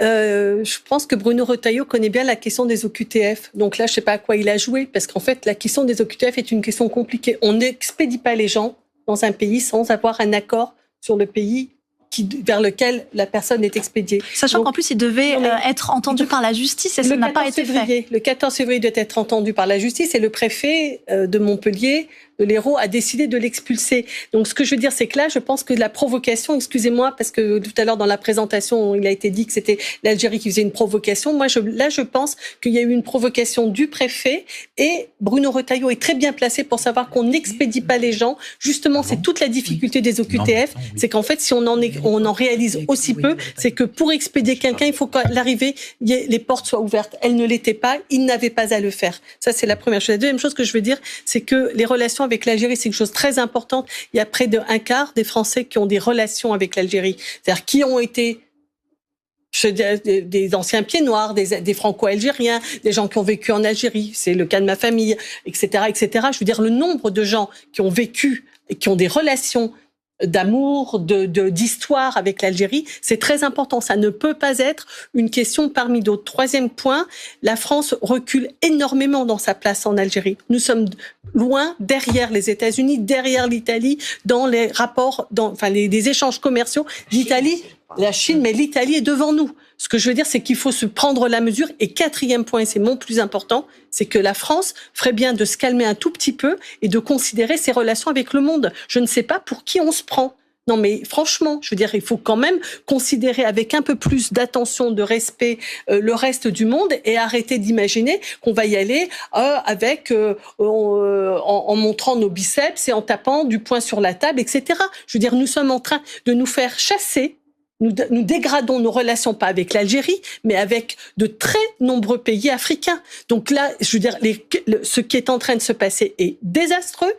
Je pense que Bruno Retailleau connaît bien la question des OQTF. Donc là, je ne sais pas à quoi il a joué, parce qu'en fait, la question des OQTF est une question compliquée. On n'expédie pas les gens dans un pays sans avoir un accord sur le pays vers lequel la personne est expédiée. Sachant qu'en plus, il devait être entendu par la justice et ça n'a pas été fait. Le 14 février, il doit être entendu par la justice et le préfet de Montpellier, de l'Hérault, a décidé de l'expulser. Donc, ce que je veux dire, c'est que là, je pense que la provocation, excusez-moi, parce que tout à l'heure, dans la présentation, il a été dit que c'était l'Algérie qui faisait une provocation. Moi, je pense qu'il y a eu une provocation du préfet et Bruno Retailleau est très bien placé pour savoir qu'on n'expédie pas les gens. Justement, c'est toute la difficulté des OQTF. C'est qu'en fait, si on en réalise aussi peu, c'est que pour expédier quelqu'un, il faut qu'à l'arrivée, les portes soient ouvertes. Elles ne l'étaient pas, il n'avait pas à le faire. Ça, c'est la première chose. La deuxième chose que je veux dire, c'est que les relations avec l'Algérie, c'est une chose très importante. Il y a près d'un quart des Français qui ont des relations avec l'Algérie. C'est-à-dire qui ont été des anciens pieds noirs, des franco-algériens, des gens qui ont vécu en Algérie. C'est le cas de ma famille, etc., etc. Je veux dire, le nombre de gens qui ont vécu et qui ont des relations d'amour, d'histoire avec l'Algérie, c'est très important. Ça ne peut pas être une question parmi d'autres. Troisième point, la France recule énormément dans sa place en Algérie. Nous sommes loin derrière les États-Unis, derrière l'Italie, dans les rapports, des échanges commerciaux. L'Italie, la Chine, mais l'Italie est devant nous. Ce que je veux dire, c'est qu'il faut se prendre la mesure. Et quatrième point, et c'est mon plus important, c'est que la France ferait bien de se calmer un tout petit peu et de considérer ses relations avec le monde. Je ne sais pas pour qui on se prend. Non, mais franchement, je veux dire, il faut quand même considérer avec un peu plus d'attention, de respect, le reste du monde et arrêter d'imaginer qu'on va y aller en montrant nos biceps et en tapant du poing sur la table, etc. Je veux dire, nous sommes en train de nous faire chasser. Nous dégradons nos relations, pas avec l'Algérie, mais avec de très nombreux pays africains. Donc là, je veux dire, ce qui est en train de se passer est désastreux.